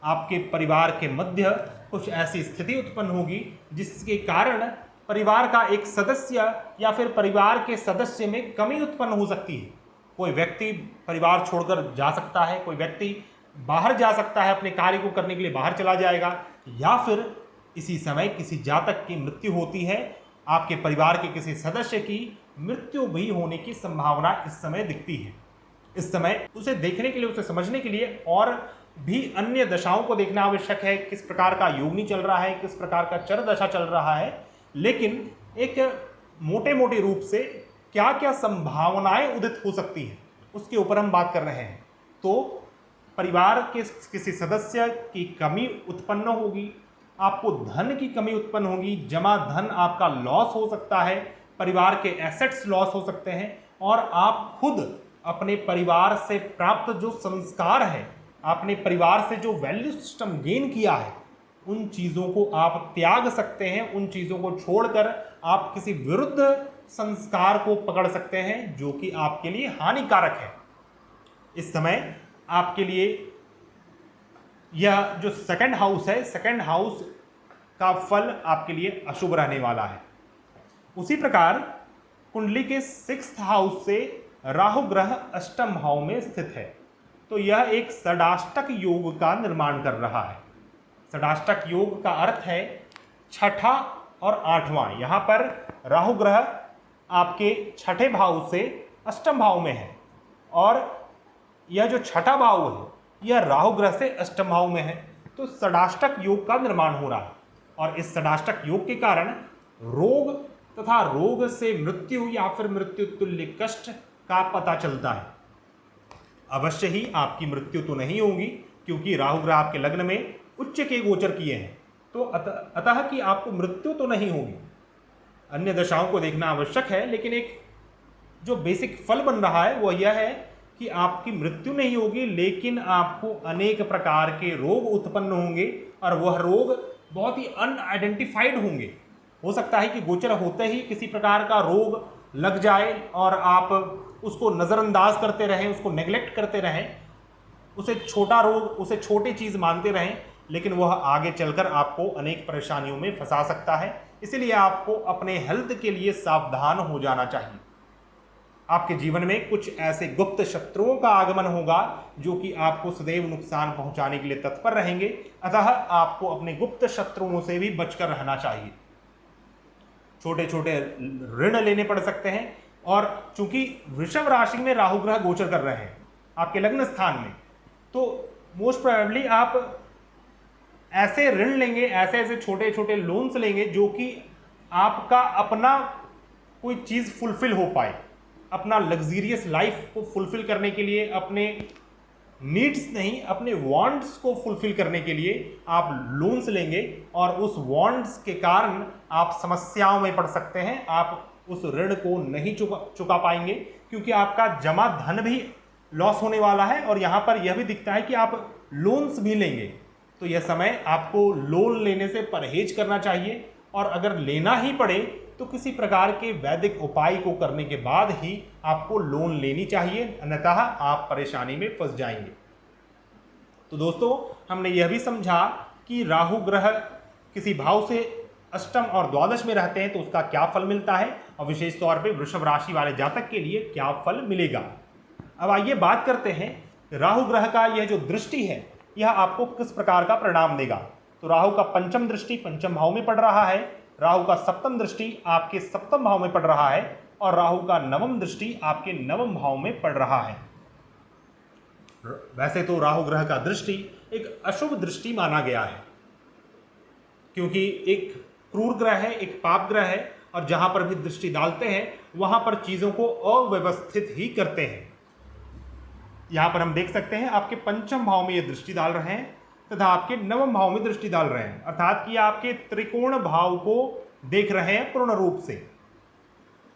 आपके परिवार के मध्य कुछ ऐसी स्थिति उत्पन्न होगी जिसके कारण परिवार का एक सदस्य या फिर परिवार के सदस्य में कमी उत्पन्न हो सकती है। कोई व्यक्ति परिवार छोड़कर जा सकता है, कोई व्यक्ति बाहर जा सकता है, अपने कार्य को करने के लिए बाहर चला जाएगा, या फिर इसी समय किसी जातक की मृत्यु होती है, आपके परिवार के किसी सदस्य की मृत्यु भी होने की संभावना इस समय दिखती है। इस समय उसे देखने के लिए, उसे समझने के लिए और भी अन्य दशाओं को देखना आवश्यक है, किस प्रकार का योगनी चल रहा है, किस प्रकार का चर दशा चल रहा है। लेकिन एक मोटे मोटे रूप से क्या क्या संभावनाएं उदित हो सकती हैं उसके ऊपर हम बात कर रहे हैं। तो परिवार के किसी सदस्य की कमी उत्पन्न होगी, आपको धन की कमी उत्पन्न होगी, जमा धन आपका लॉस हो सकता है, परिवार के एसेट्स लॉस हो सकते हैं, और आप खुद अपने परिवार से प्राप्त जो संस्कार है, आपने परिवार से जो वैल्यू सिस्टम गेन किया है, उन चीज़ों को आप त्याग सकते हैं। उन चीज़ों को छोड़कर आप किसी विरुद्ध संस्कार को पकड़ सकते हैं जो कि आपके लिए हानिकारक है। इस समय आपके लिए यह जो सेकंड हाउस है, सेकंड हाउस का फल आपके लिए अशुभ रहने वाला है। उसी प्रकार कुंडली के 6th हाउस से राहु ग्रह अष्टम भाव में स्थित है, तो यह एक षडाष्टक योग का निर्माण कर रहा है। षडाष्टक योग का अर्थ है छठा और आठवां। यहाँ पर राहु ग्रह आपके छठे भाव से अष्टम भाव में है, और यह जो छठा भाव है यह राहु ग्रह से अष्टम भाव में है। तो षडाष्टक योग का निर्माण हो रहा है, और इस षडाष्टक योग के कारण रोग तथा रोग से मृत्यु या फिर मृत्यु तुल्य कष्ट का पता चलता है। अवश्य ही आपकी मृत्यु तो नहीं होगी, क्योंकि राहु ग्रह आपके लग्न में उच्च के गोचर किए हैं, तो अतः कि आपको मृत्यु तो नहीं होगी। अन्य दशाओं को देखना आवश्यक है, लेकिन एक जो बेसिक फल बन रहा है वह यह है कि आपकी मृत्यु नहीं होगी, लेकिन आपको अनेक प्रकार के रोग उत्पन्न होंगे, और वह रोग बहुत ही अनआइडेंटिफाइड होंगे। हो सकता है कि गोचर होते ही किसी प्रकार का रोग लग जाए और आप उसको नज़रअंदाज करते रहें, उसको नेग्लेक्ट करते रहें, उसे छोटा रोग, उसे छोटी चीज़ मानते रहें, लेकिन वह आगे चलकर आपको अनेक परेशानियों में फंसा सकता है। इसलिए आपको अपने हेल्थ के लिए सावधान हो जाना चाहिए। आपके जीवन में कुछ ऐसे गुप्त शत्रुओं का आगमन होगा जो कि आपको सदैव नुकसान पहुंचाने के लिए तत्पर रहेंगे, अतः आपको अपने गुप्त शत्रुओं से भी बचकर रहना चाहिए। छोटे छोटे ऋण लेने पड़ सकते हैं, और चूंकि वृषभ राशि में राहु ग्रह गोचर कर रहे हैं आपके लग्न स्थान में, तो मोस्ट प्रोबेबली आप ऐसे ऋण लेंगे, ऐसे ऐसे छोटे छोटे लोन्स लेंगे जो कि आपका अपना कोई चीज़ फुलफिल हो पाए, अपना लग्जीरियस लाइफ को फुलफिल करने के लिए, अपने नीड्स नहीं अपने वांट्स को फुलफिल करने के लिए आप लोन्स लेंगे, और उस वांट्स के कारण आप समस्याओं में पड़ सकते हैं। आप उस ऋण को नहीं चुका पाएंगे, क्योंकि आपका जमा धन भी लॉस होने वाला है, और यहाँ पर यह भी दिखता है कि आप लोन्स भी लेंगे। तो यह समय आपको लोन लेने से परहेज करना चाहिए, और अगर लेना ही पड़े तो किसी प्रकार के वैदिक उपाय को करने के बाद ही आपको लोन लेनी चाहिए, अन्यथा आप परेशानी में फंस जाएंगे। तो दोस्तों, हमने यह भी समझा कि राहु ग्रह किसी भाव से अष्टम और द्वादश में रहते हैं तो उसका क्या फल मिलता है, और विशेष तौर पे वृषभ राशि वाले जातक के लिए क्या फल मिलेगा। अब आइए बात करते हैं राहु ग्रह का यह जो दृष्टि है यह आपको किस प्रकार का परिणाम देगा। तो राहु का पंचम दृष्टि पंचम भाव में पड़ रहा है, राहु का सप्तम दृष्टि आपके सप्तम भाव में पड़ रहा है, और राहु का नवम दृष्टि आपके नवम भाव में पड़ रहा है। वैसे तो राहु ग्रह का दृष्टि एक अशुभ दृष्टि माना गया है, क्योंकि एक क्रूर ग्रह है, एक पाप ग्रह है, और जहां पर भी दृष्टि डालते हैं वहां पर चीजों को अव्यवस्थित ही करते हैं। यहां पर हम देख सकते हैं आपके पंचम भाव में ये दृष्टि डाल रहे हैं तथा आपके नवम भाव में दृष्टि डाल रहे हैं, अर्थात कि आपके त्रिकोण भाव को देख रहे हैं पूर्ण रूप से।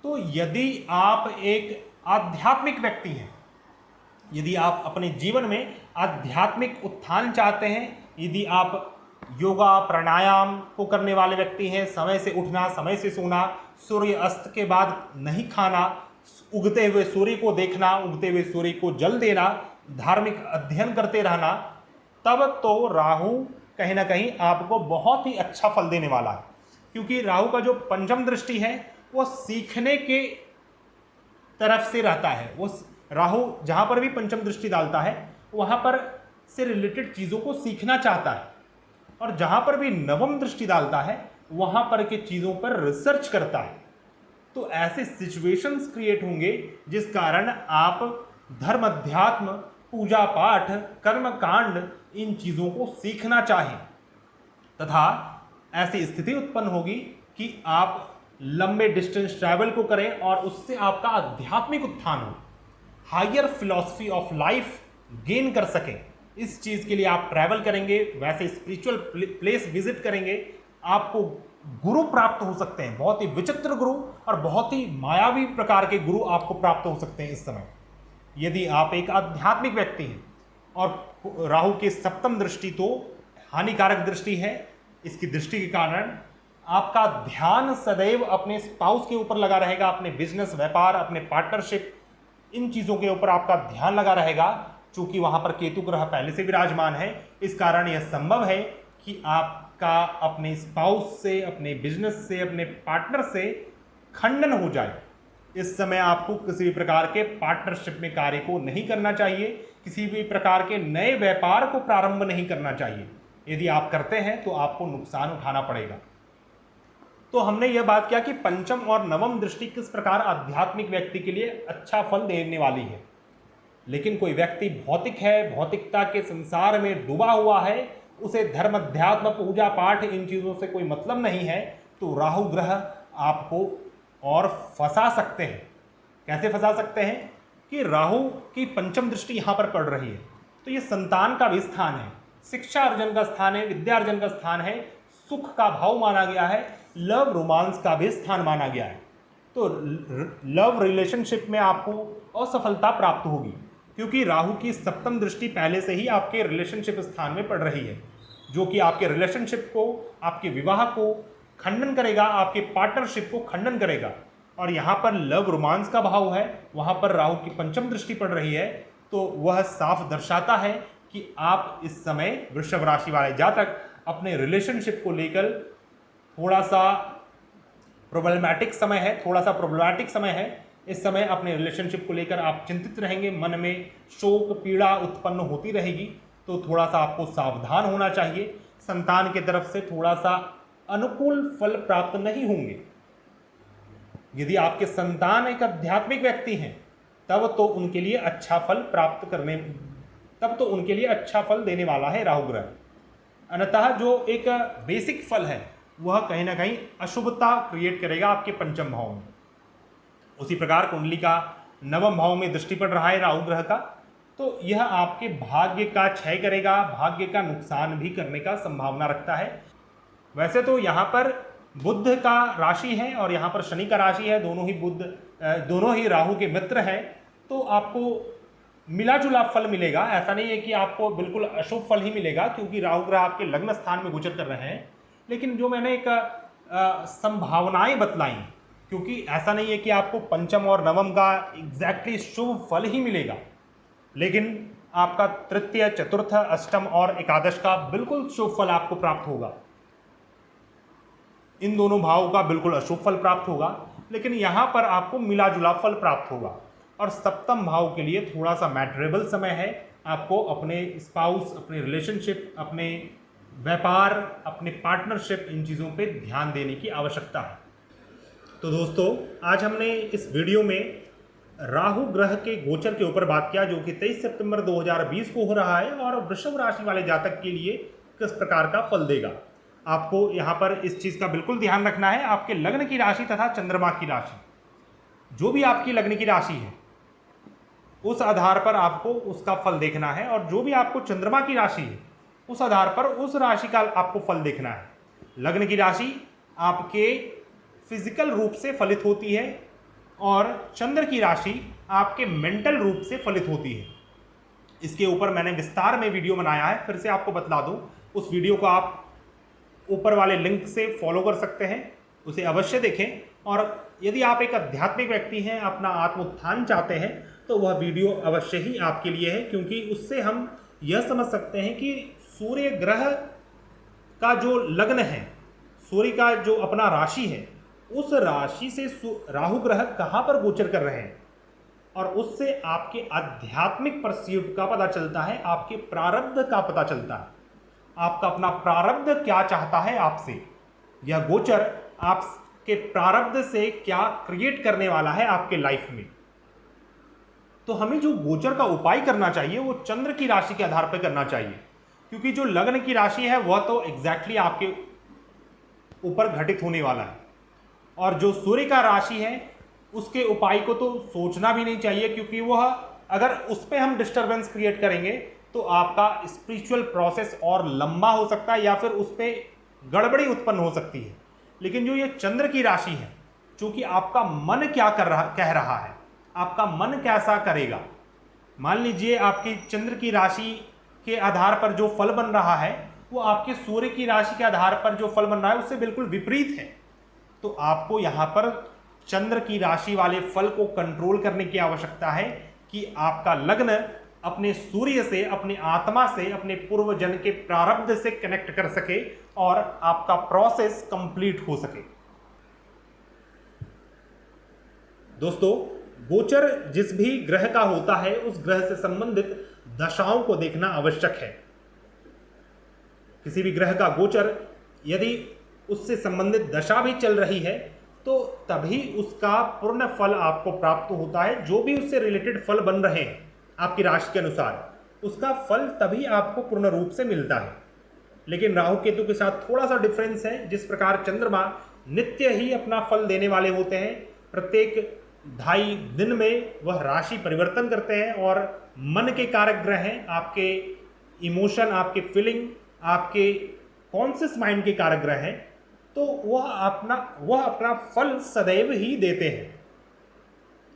तो यदि आप एक आध्यात्मिक व्यक्ति हैं, यदि आप अपने जीवन में आध्यात्मिक उत्थान चाहते हैं, यदि आप योगा प्राणायाम को करने वाले व्यक्ति हैं, समय से उठना, समय से सोना, सूर्य अस्त के बाद नहीं खाना, उगते हुए सूर्य को देखना, उगते हुए सूर्य को जल देना, धार्मिक अध्ययन करते रहना, तब तो राहु कहीं ना कहीं आपको बहुत ही अच्छा फल देने वाला है। क्योंकि राहु का जो पंचम दृष्टि है वो सीखने के तरफ से रहता है। वो राहु जहाँ पर भी पंचम दृष्टि डालता है वहाँ पर से रिलेटेड चीज़ों को सीखना चाहता है, और जहाँ पर भी नवम दृष्टि डालता है वहाँ पर के चीज़ों पर रिसर्च करता है। तो ऐसे सिचुएशंस क्रिएट होंगे जिस कारण आप धर्म, अध्यात्म, पूजा पाठ, कर्म कांड, इन चीज़ों को सीखना चाहें, तथा ऐसी स्थिति उत्पन्न होगी कि आप लंबे डिस्टेंस ट्रैवल को करें और उससे आपका आध्यात्मिक उत्थान हो, higher philosophy of life gain कर सकें। इस चीज़ के लिए आप ट्रैवल करेंगे, वैसे स्पिरिचुअल प्लेस विजिट करेंगे, आपको गुरु प्राप्त हो सकते हैं, बहुत ही विचित्र गुरु और बहुत ही मायावी प्रकार के गुरु आपको प्राप्त हो सकते हैं इस समय, यदि आप एक आध्यात्मिक व्यक्ति हैं। और राहु की सप्तम दृष्टि तो हानिकारक दृष्टि है। इसकी दृष्टि के कारण आपका ध्यान सदैव अपने स्पाउस के ऊपर लगा रहेगा, अपने बिजनेस, व्यापार, अपने पार्टनरशिप, इन चीज़ों के ऊपर आपका ध्यान लगा रहेगा। चूंकि वहां पर केतु ग्रह पहले से विराजमान है, इस कारण यह संभव है कि आपका अपने स्पाउस से, अपने बिजनेस से, अपने पार्टनर से खंडन हो जाए। इस समय आपको किसी भी प्रकार के पार्टनरशिप में कार्य को नहीं करना चाहिए, किसी भी प्रकार के नए व्यापार को प्रारंभ नहीं करना चाहिए। यदि आप करते हैं तो आपको नुकसान उठाना पड़ेगा। तो हमने यह बात किया कि पंचम और नवम दृष्टि किस प्रकार आध्यात्मिक व्यक्ति के लिए अच्छा फल देने वाली है। लेकिन कोई व्यक्ति भौतिक है, भौतिकता के संसार में डूबा हुआ है, उसे धर्म, अध्यात्म, पूजा पाठ, इन चीज़ों से कोई मतलब नहीं है, तो राहु ग्रह आपको और फंसा सकते हैं। कैसे फंसा सकते हैं कि राहु की पंचम दृष्टि यहाँ पर पड़ रही है, तो ये संतान का भी स्थान है, शिक्षा अर्जन का स्थान है, विद्या अर्जन का स्थान है, सुख का भाव माना गया है, लव रोमांस का भी स्थान माना गया है। तो लव रिलेशनशिप में आपको असफलता प्राप्त होगी, क्योंकि राहु की सप्तम दृष्टि पहले से ही आपके रिलेशनशिप स्थान में पड़ रही है, जो कि आपके रिलेशनशिप को, आपके विवाह को खंडन करेगा, आपके पार्टनरशिप को खंडन करेगा। और यहाँ पर लव रोमांस का भाव है, वहाँ पर राहु की पंचम दृष्टि पड़ रही है, तो वह साफ दर्शाता है कि आप इस समय वृषभ राशि वाले जातक अपने रिलेशनशिप को लेकर थोड़ा सा प्रॉब्लमैटिक समय है, थोड़ा सा प्रॉब्लमैटिक समय है। इस समय अपने रिलेशनशिप को लेकर आप चिंतित रहेंगे, मन में शोक, पीड़ा उत्पन्न होती रहेगी, तो थोड़ा सा आपको सावधान होना चाहिए। संतान की तरफ से थोड़ा सा अनुकूल फल प्राप्त नहीं होंगे। यदि आपके संतान एक आध्यात्मिक व्यक्ति हैं, तब तो उनके लिए अच्छा फल प्राप्त करने, तब तो उनके लिए अच्छा फल देने वाला है राहु ग्रह। अन्यतः जो एक बेसिक फल है वह कहीं ना कहीं अशुभता क्रिएट करेगा आपके पंचम भाव में। उसी प्रकार कुंडली का नवम भाव में दृष्टि पड़ रहा है राहु ग्रह का, तो यह आपके भाग्य का क्षय करेगा, भाग्य का नुकसान भी करने का संभावना रखता है। वैसे तो यहाँ पर बुध का राशि है और यहाँ पर शनि का राशि है, दोनों ही राहु के मित्र हैं, तो आपको मिला जुला फल मिलेगा। ऐसा नहीं है कि आपको बिल्कुल अशुभ फल ही मिलेगा, क्योंकि राहु ग्रह आपके लग्न स्थान में गोचर कर रहे हैं। लेकिन जो मैंने एक संभावनाएं बतलाई, क्योंकि ऐसा नहीं है कि आपको पंचम और नवम का एग्जैक्टली शुभ फल ही मिलेगा, लेकिन आपका तृतीय, चतुर्थ, अष्टम और एकादश का बिल्कुल शुभ फल आपको प्राप्त होगा। इन दोनों भावों का बिल्कुल अशुभ फल प्राप्त होगा, लेकिन यहाँ पर आपको मिला जुला फल प्राप्त होगा। और सप्तम भाव के लिए थोड़ा सा मैटरेबल समय है। आपको अपने स्पाउस, अपने रिलेशनशिप, अपने व्यापार, अपने पार्टनरशिप, इन चीज़ों पे ध्यान देने की आवश्यकता है। तो दोस्तों, आज हमने इस वीडियो में राहु ग्रह के गोचर के ऊपर बात किया, जो कि 23 सितंबर 2020 को हो रहा है, और वृषभ राशि वाले जातक के लिए किस प्रकार का फल देगा। आपको यहाँ पर इस चीज़ का बिल्कुल ध्यान रखना है, आपके लग्न की राशि तथा चंद्रमा की राशि, जो भी आपकी लग्न की राशि है, उस आधार पर आपको उसका फल देखना है, और जो भी आपको चंद्रमा की राशि है, उस आधार पर उस राशि का आपको फल देखना है। लग्न की राशि आपके फिजिकल रूप से फलित होती है, और चंद्र की राशि आपके मेंटल रूप से फलित होती है। इसके ऊपर मैंने विस्तार में वीडियो बनाया है, फिर से आपको बतला दूं, उस वीडियो को आप ऊपर वाले लिंक से फॉलो कर सकते हैं, उसे अवश्य देखें। और यदि आप एक आध्यात्मिक व्यक्ति हैं, अपना आत्मोत्थान चाहते हैं, तो वह वीडियो अवश्य ही आपके लिए है, क्योंकि उससे हम यह समझ सकते हैं कि सूर्य ग्रह का जो लग्न है, सूर्य का जो अपना राशि है, उस राशि से राहु ग्रह कहाँ पर गोचर कर रहे हैं, और उससे आपके आध्यात्मिक परस्यूट का पता चलता है, आपके प्रारब्ध का पता चलता है, आपका अपना प्रारब्ध क्या चाहता है आपसे। यह गोचर आपके प्रारब्ध से क्या क्रिएट करने वाला है आपके लाइफ में। तो हमें जो गोचर का उपाय करना चाहिए वो चंद्र की राशि के आधार पर करना चाहिए, क्योंकि जो लग्न की राशि है वह तो एग्जैक्टली आपके ऊपर घटित होने वाला है, और जो सूर्य का राशि है उसके उपाय को तो सोचना भी नहीं चाहिए, क्योंकि वह अगर उस पर हम डिस्टर्बेंस क्रिएट करेंगे तो आपका स्पिरिचुअल प्रोसेस और लंबा हो सकता है, या फिर उस पर गड़बड़ी उत्पन्न हो सकती है। लेकिन जो ये चंद्र की राशि है, चूंकि आपका मन क्या कह रहा है, आपका मन कैसा करेगा। मान लीजिए आपकी चंद्र की राशि के आधार पर जो फल बन रहा है वो आपके सूर्य की राशि के आधार पर जो फल बन रहा है उससे बिल्कुल विपरीत है। तो आपको यहाँ पर चंद्र की राशि वाले फल को कंट्रोल करने की आवश्यकता है कि आपका लग्न अपने सूर्य से, अपने आत्मा से, अपने पूर्व जन्म के प्रारब्ध से कनेक्ट कर सके और आपका प्रोसेस कंप्लीट हो सके। दोस्तों, गोचर जिस भी ग्रह का होता है उस ग्रह से संबंधित दशाओं को देखना आवश्यक है। किसी भी ग्रह का गोचर यदि उससे संबंधित दशा भी चल रही है तो तभी उसका पूर्ण फल आपको प्राप्त होता है। जो भी उससे रिलेटेड फल बन रहे हैं आपकी राशि के अनुसार, उसका फल तभी आपको पूर्ण रूप से मिलता है। लेकिन राहु केतु के साथ थोड़ा सा डिफरेंस है। जिस प्रकार चंद्रमा नित्य ही अपना फल देने वाले होते हैं, प्रत्येक 2.5 दिन में वह राशि परिवर्तन करते हैं, और मन के कारक ग्रह हैं, आपके इमोशन, आपके फीलिंग, आपके कॉन्शियस माइंड के कारक ग्रह हैं, तो वह अपना फल सदैव ही देते हैं।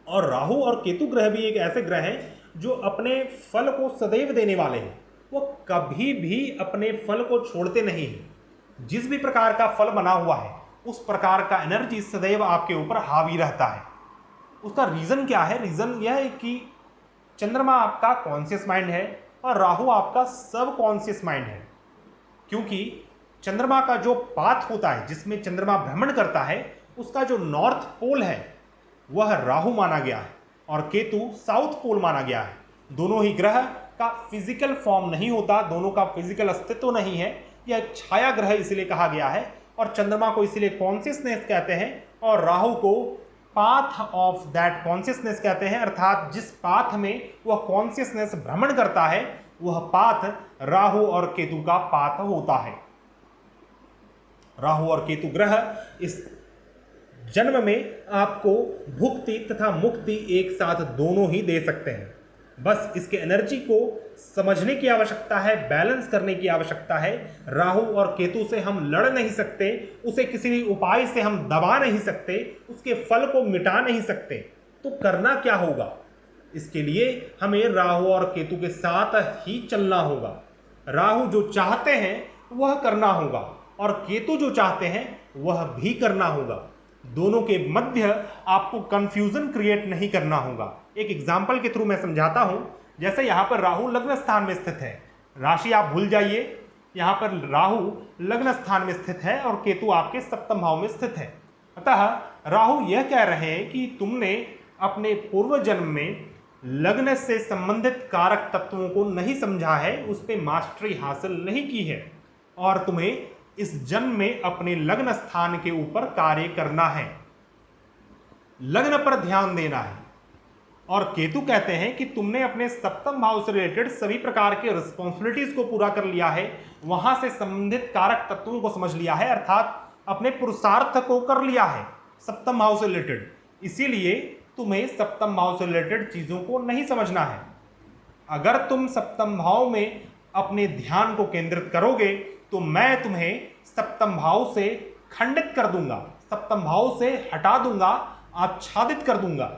और राहु और केतु ग्रह भी एक ऐसे ग्रह हैं जो अपने फल को सदैव देने वाले हैं। वो कभी भी अपने फल को छोड़ते नहीं हैं। जिस भी प्रकार का फल बना हुआ है उस प्रकार का एनर्जी सदैव आपके ऊपर हावी रहता है। उसका रीज़न क्या है? रीज़न यह है कि चंद्रमा आपका कॉन्शियस माइंड है और राहु आपका सब कॉन्शियस माइंड है। क्योंकि चंद्रमा का जो पाथ होता है जिसमें चंद्रमा भ्रमण करता है, उसका जो नॉर्थ पोल है वह राहु माना गया है और केतु साउथ पोल माना गया है। दोनों ही ग्रह का फिजिकल फॉर्म नहीं होता, दोनों का फिजिकल अस्तित्व नहीं है। यह छाया ग्रह इसलिए कहा गया है, और चंद्रमा को इसलिए कॉन्शियसनेस कहते हैं और राहु को पाथ ऑफ दैट कॉन्शियसनेस कहते हैं। अर्थात जिस पाथ में वह कॉन्शियसनेस भ्रमण करता है वह पाथ राहु और केतु का पाथ होता है। राहु और केतु ग्रह इस जन्म में आपको भुक्ति तथा मुक्ति एक साथ दोनों ही दे सकते हैं। बस इसके एनर्जी को समझने की आवश्यकता है, बैलेंस करने की आवश्यकता है। राहु और केतु से हम लड़ नहीं सकते, उसे किसी भी उपाय से हम दबा नहीं सकते, उसके फल को मिटा नहीं सकते। तो करना क्या होगा? इसके लिए हमें राहु और केतु के साथ ही चलना होगा। राहु जो चाहते हैं वह करना होगा और केतु जो चाहते हैं वह भी करना होगा। दोनों के मध्य आपको कंफ्यूजन क्रिएट नहीं करना होगा। एक एग्जाम्पल के थ्रू मैं समझाता हूं। जैसे यहां पर राहु लग्न स्थान में स्थित है, राशि आप भूल जाइए, यहां पर राहु लग्न स्थान में स्थित है और केतु आपके सप्तम भाव में स्थित है। अतः राहु यह कह रहे हैं कि तुमने अपने पूर्व जन्म में लग्न से संबंधित कारक तत्वों को नहीं समझा है, उस पर मास्टरी हासिल नहीं की है, और तुम्हें इस जन्म में अपने लग्न स्थान के ऊपर कार्य करना है, लग्न पर ध्यान देना है। और केतु कहते हैं कि तुमने अपने सप्तम भाव से रिलेटेड सभी प्रकार के रिस्पॉन्सिबिलिटीज को पूरा कर लिया है, वहां से संबंधित कारक तत्वों को समझ लिया है, अर्थात अपने पुरुषार्थ को कर लिया है सप्तम भाव से रिलेटेड। इसीलिए तुम्हें सप्तम भाव से रिलेटेड चीजों को नहीं समझना है। अगर तुम सप्तम भाव में अपने ध्यान को केंद्रित करोगे तो मैं तुम्हें सप्तम भाव से खंडित कर दूंगा, सप्तम भाव से हटा दूंगा, आच्छादित कर दूंगा।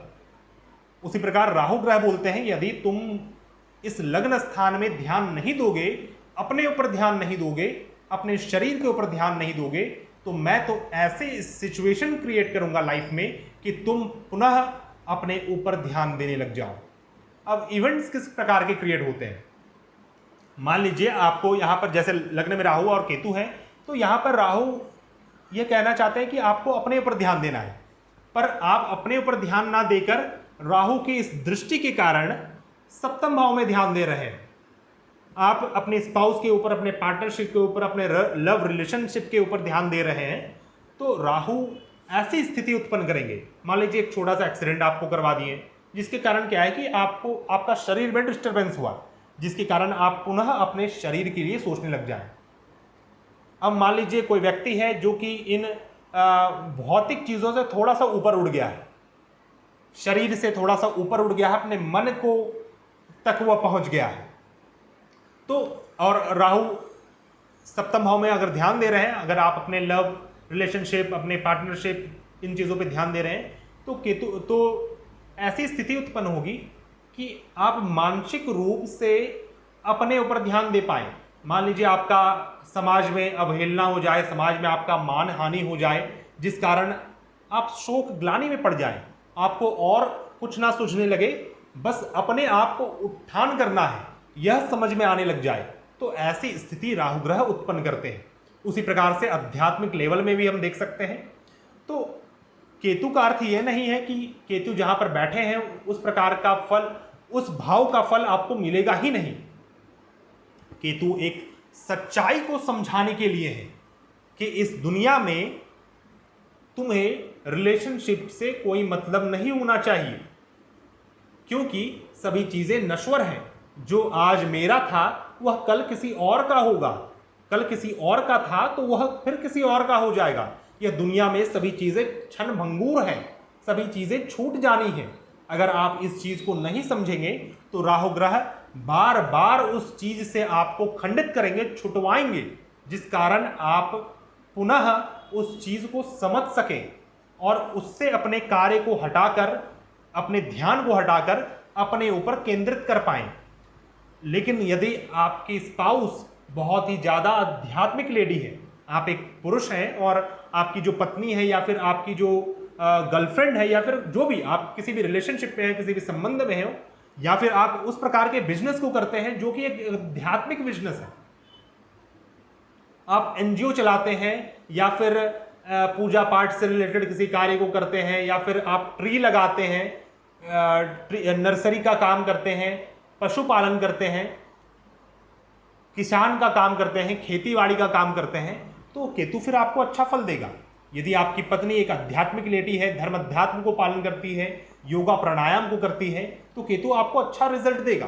उसी प्रकार राहु ग्रह बोलते हैं यदि तुम इस लग्न स्थान में ध्यान नहीं दोगे, अपने ऊपर ध्यान नहीं दोगे, अपने शरीर के ऊपर ध्यान नहीं दोगे तो मैं तो ऐसे सिचुएशन क्रिएट करूंगा लाइफ में कि तुम पुनः अपने ऊपर ध्यान देने लग जाओ। अब इवेंट्स किस प्रकार के क्रिएट होते हैं? मान लीजिए आपको यहां पर जैसे लग्न में राहु और केतु है, तो यहां पर राहु यह कहना चाहते हैं कि आपको अपने ऊपर ध्यान देना है, पर आप अपने ऊपर ध्यान ना देकर राहु की इस दृष्टि के कारण सप्तम भाव में ध्यान दे रहे हैं। आप अपने स्पाउस के ऊपर, अपने पार्टनरशिप के ऊपर, अपने लव रिलेशनशिप के ऊपर ध्यान दे रहे हैं, तो राहु ऐसी स्थिति उत्पन्न करेंगे। मान लीजिए एक छोटा सा एक्सीडेंट आपको करवा दिए, जिसके कारण क्या है कि आपको आपका शरीर में डिस्टर्बेंस हुआ, जिसके कारण आप पुनः अपने शरीर के लिए सोचने लग जाएं। अब मान लीजिए कोई व्यक्ति है जो कि इन भौतिक चीज़ों से थोड़ा सा ऊपर उड़ गया है, शरीर से थोड़ा सा ऊपर उड़ गया है, अपने मन को तक वह पहुंच गया है, तो और राहु सप्तम भाव में अगर ध्यान दे रहे हैं, अगर आप अपने लव रिलेशनशिप, अपने पार्टनरशिप, इन चीज़ों पे ध्यान दे रहे हैं, तो केतु तो ऐसी स्थिति उत्पन्न होगी कि आप मानसिक रूप से अपने ऊपर ध्यान दे पाएं। मान लीजिए आपका समाज में अवहेलना हो जाए, समाज में आपका मान हानि हो जाए, जिस कारण आप शोक ग्लानि में पड़ जाएं, आपको और कुछ ना सूझने लगे, बस अपने आप को उत्थान करना है, यह समझ में आने लग जाए, तो ऐसी स्थिति राहु ग्रह उत्पन्न करते हैं। उसी प्रकार से आध्यात्मिक लेवल में भी हम देख सकते हैं। तो केतु का अर्थ यह नहीं है कि केतु जहां पर बैठे हैं उस प्रकार का फल, उस भाव का फल आपको मिलेगा ही नहीं। केतु एक सच्चाई को समझाने के लिए है कि इस दुनिया में तुम्हें रिलेशनशिप से कोई मतलब नहीं होना चाहिए, क्योंकि सभी चीजें नश्वर हैं। जो आज मेरा था वह कल किसी और का होगा, कल किसी और का था तो वह फिर किसी और का हो जाएगा। यह दुनिया में सभी चीजें क्षण भंगुर हैं, सभी चीजें छूट जानी हैं। अगर आप इस चीज को नहीं समझेंगे तो राहु ग्रह बार बार उस चीज से आपको खंडित करेंगे, छुटवाएंगे, जिस कारण आप पुनः उस चीज को समझ सकें और उससे अपने कार्य को हटाकर, अपने ध्यान को हटाकर अपने ऊपर केंद्रित कर पाएं। लेकिन यदि आपकी स्पाउस बहुत ही ज़्यादा आध्यात्मिक लेडी है, आप एक पुरुष हैं और आपकी जो पत्नी है या फिर आपकी जो गर्लफ्रेंड है या फिर जो भी आप किसी भी रिलेशनशिप में है, किसी भी संबंध में हो, या फिर आप उस प्रकार के बिजनेस को करते हैं जो कि एक आध्यात्मिक बिजनेस है, आप एनजीओ चलाते हैं या फिर पूजा पाठ से रिलेटेड किसी कार्य को करते हैं, या फिर आप ट्री लगाते हैं, नर्सरी का काम करते हैं, पशुपालन करते हैं, किसान का काम करते हैं, खेतीबाड़ी का काम करते हैं, तो केतु फिर आपको अच्छा फल देगा। यदि आपकी पत्नी एक आध्यात्मिक लेडी है, धर्म अध्यात्म को पालन करती है, योगा प्राणायाम को करती है, तो केतु आपको अच्छा रिजल्ट देगा।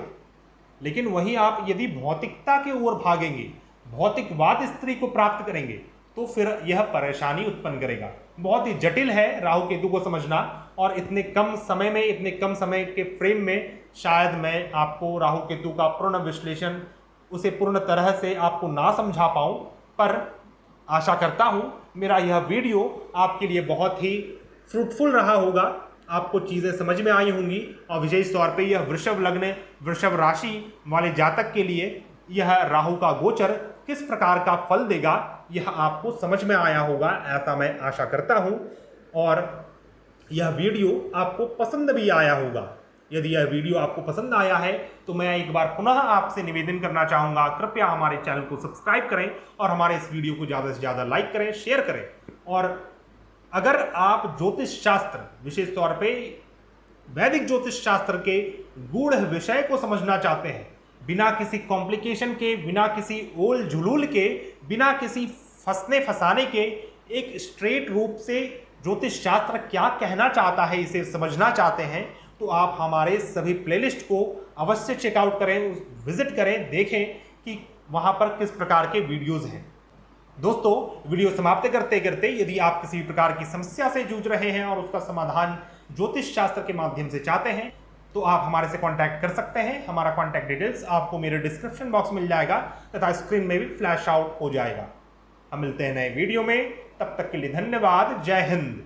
लेकिन वहीं आप यदि भौतिकता की ओर भागेंगे, भौतिकवाद स्त्री को प्राप्त करेंगे, तो फिर यह परेशानी उत्पन्न करेगा। बहुत ही जटिल है राहु केतु को समझना, और इतने कम समय में, इतने कम समय के फ्रेम में शायद मैं आपको राहु केतु का पूर्ण विश्लेषण, उसे पूर्ण तरह से आपको ना समझा पाऊं, पर आशा करता हूं मेरा यह वीडियो आपके लिए बहुत ही फ्रूटफुल रहा होगा, आपको चीज़ें समझ में आई होंगी, और विशेष तौर पे यह वृषभ लग्न, वृषभ राशि वाले जातक के लिए यह राहु का गोचर किस प्रकार का फल देगा, यह आपको समझ में आया होगा, ऐसा मैं आशा करता हूं। और यह वीडियो आपको पसंद भी आया होगा। यदि यह वीडियो आपको पसंद आया है तो मैं एक बार पुनः आपसे निवेदन करना चाहूँगा, कृपया हमारे चैनल को सब्सक्राइब करें और हमारे इस वीडियो को ज़्यादा से ज़्यादा लाइक करें, शेयर करें। और अगर आप ज्योतिष शास्त्र, विशेष तौर पे वैदिक ज्योतिष शास्त्र के गूढ़ विषय को समझना चाहते हैं, बिना किसी कॉम्प्लिकेशन के, बिना किसी ओल झुलूल के, बिना किसी फंसने फंसाने के, एक स्ट्रेट रूप से ज्योतिष शास्त्र क्या कहना चाहता है इसे समझना चाहते हैं, तो आप हमारे सभी प्लेलिस्ट को अवश्य चेकआउट करें, विजिट करें, देखें कि वहाँ पर किस प्रकार के वीडियोज़ हैं। दोस्तों, वीडियो समाप्त करते करते यदि आप किसी भी प्रकार की समस्या से जूझ रहे हैं और उसका समाधान ज्योतिष शास्त्र के माध्यम से चाहते हैं, तो आप हमारे से कांटेक्ट कर सकते हैं। हमारा कांटेक्ट डिटेल्स आपको मेरे डिस्क्रिप्शन बॉक्स मिल जाएगा तथा स्क्रीन में भी फ्लैश आउट हो जाएगा। हम मिलते हैं नए वीडियो में, तब तक के लिए धन्यवाद। जय हिंद।